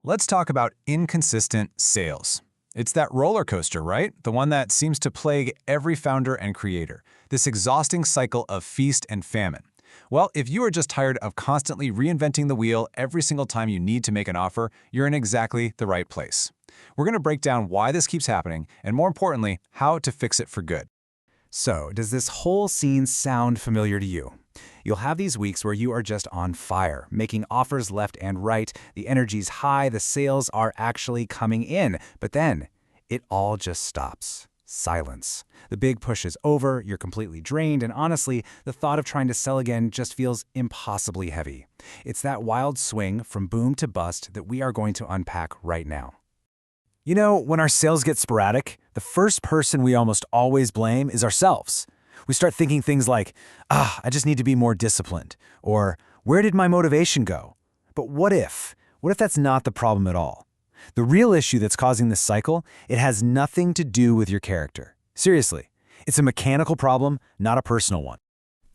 Let's talk about inconsistent sales. It's that roller coaster, right? The one that seems to plague every founder and creator. This exhausting cycle of feast and famine. Well, if you are just tired of constantly reinventing the wheel every single time you need to make an offer, you're in exactly the right place. We're going to break down why this keeps happening and, more importantly, how to fix it for good. So, does this whole scene sound familiar to you? You'll have these weeks where you are just on fire, making offers left and right, the energy's high, the sales are actually coming in, but then it all just stops. Silence. The big push is over, you're completely drained, and honestly, the thought of trying to sell again just feels impossibly heavy. It's that wild swing from boom to bust that we are going to unpack right now. You know, when our sales get sporadic, the first person we almost always blame is ourselves. We start thinking things like, I just need to be more disciplined, or where did my motivation go? But what if? What if that's not the problem at all? The real issue that's causing this cycle, it has nothing to do with your character. Seriously, it's a mechanical problem, not a personal one.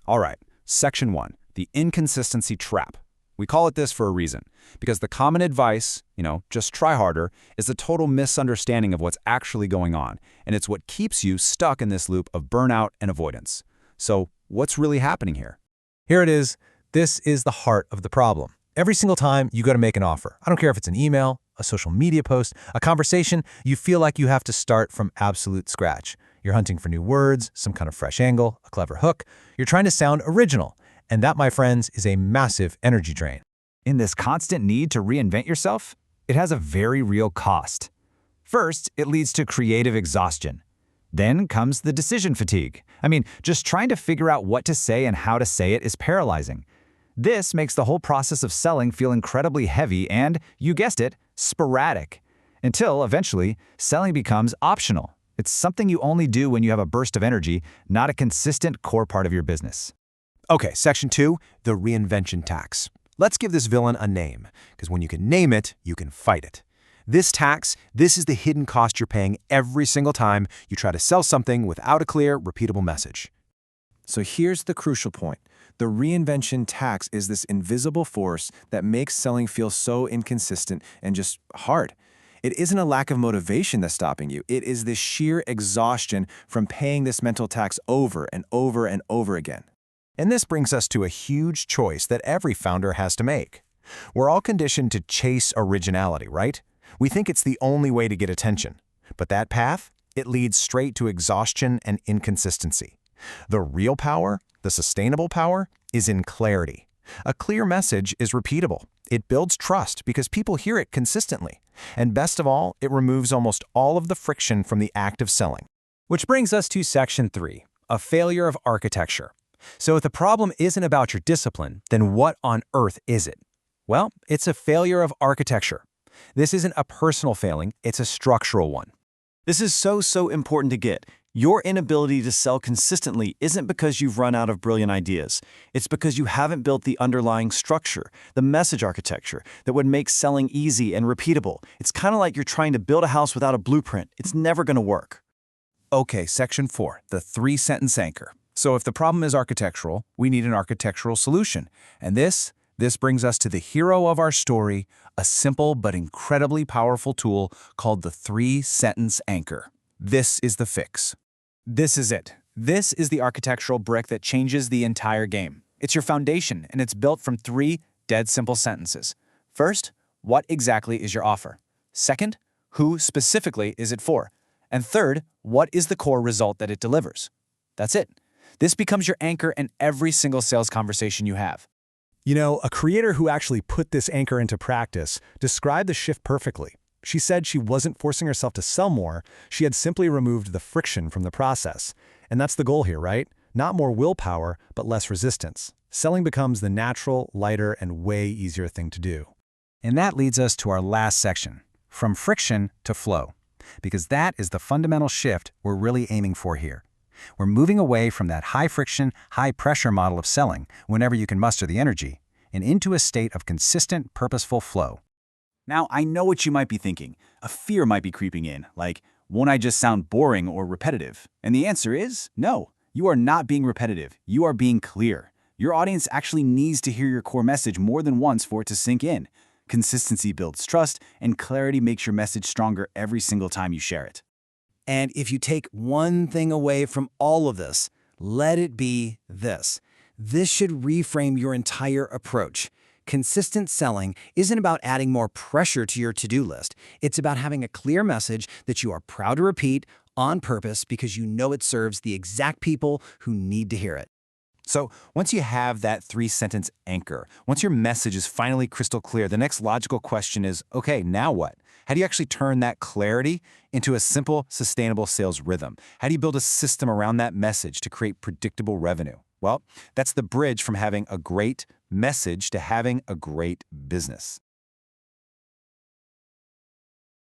All right, Section 1, the Inconsistency Trap. We call it this for a reason, because the common advice, just try harder, is a total misunderstanding of what's actually going on, and it's what keeps you stuck in this loop of burnout and avoidance. So, what's really happening here? Here it is. This is the heart of the problem. Every single time you go to make an offer, I don't care if it's an email, a social media post, a conversation, you feel like you have to start from absolute scratch. You're hunting for new words, some kind of fresh angle, a clever hook. You're trying to sound original. And that, my friends, is a massive energy drain. In this constant need to reinvent yourself, it has a very real cost. First, it leads to creative exhaustion. Then comes the decision fatigue. Just trying to figure out what to say and how to say it is paralyzing. This makes the whole process of selling feel incredibly heavy and, you guessed it, sporadic. Until, eventually, selling becomes optional. It's something you only do when you have a burst of energy, not a consistent core part of your business. Okay, Section 2, the Reinvention Tax. Let's give this villain a name, because when you can name it, you can fight it. This tax, this is the hidden cost you're paying every single time you try to sell something without a clear, repeatable message. So here's the crucial point. The reinvention tax is this invisible force that makes selling feel so inconsistent and just hard. It isn't a lack of motivation that's stopping you. It is the sheer exhaustion from paying this mental tax over and over and over again. And this brings us to a huge choice that every founder has to make. We're all conditioned to chase originality, right? We think it's the only way to get attention. But that path, it leads straight to exhaustion and inconsistency. The real power, the sustainable power, is in clarity. A clear message is repeatable. It builds trust because people hear it consistently. And best of all, it removes almost all of the friction from the act of selling. Which brings us to Section 3, a failure of architecture. So if the problem isn't about your discipline, then what on earth is it? Well, it's a failure of architecture. This isn't a personal failing, it's a structural one. This is so important to get. Your inability to sell consistently isn't because you've run out of brilliant ideas. It's because you haven't built the underlying structure, the message architecture, that would make selling easy and repeatable. It's kind of like you're trying to build a house without a blueprint. It's never going to work. Okay, Section 4, the three-sentence anchor. So if the problem is architectural, we need an architectural solution. And this brings us to the hero of our story, a simple but incredibly powerful tool called the three-sentence anchor. This is the fix. This is it. This is the architectural brick that changes the entire game. It's your foundation, and it's built from 3 dead simple sentences. First, what exactly is your offer? Second, who specifically is it for? And third, what is the core result that it delivers? That's it. This becomes your anchor in every single sales conversation you have. You know, a creator who actually put this anchor into practice described the shift perfectly. She said she wasn't forcing herself to sell more, she had simply removed the friction from the process. And that's the goal here, right? Not more willpower, but less resistance. Selling becomes the natural, lighter, and way easier thing to do. And that leads us to our last section, from friction to flow. Because that is the fundamental shift we're really aiming for here. We're moving away from that high-friction, high-pressure model of selling, whenever you can muster the energy, and into a state of consistent, purposeful flow. Now, I know what you might be thinking. A fear might be creeping in, like, won't I just sound boring or repetitive? And the answer is no. You are not being repetitive. You are being clear. Your audience actually needs to hear your core message more than once for it to sink in. Consistency builds trust, and clarity makes your message stronger every single time you share it. And if you take one thing away from all of this, let it be this. This should reframe your entire approach. Consistent selling isn't about adding more pressure to your to-do list. It's about having a clear message that you are proud to repeat on purpose because you know it serves the exact people who need to hear it. So once you have that 3-sentence anchor, once your message is finally crystal clear, the next logical question is, okay, now what? How do you actually turn that clarity into a simple, sustainable sales rhythm? How do you build a system around that message to create predictable revenue? Well, that's the bridge from having a great message to having a great business.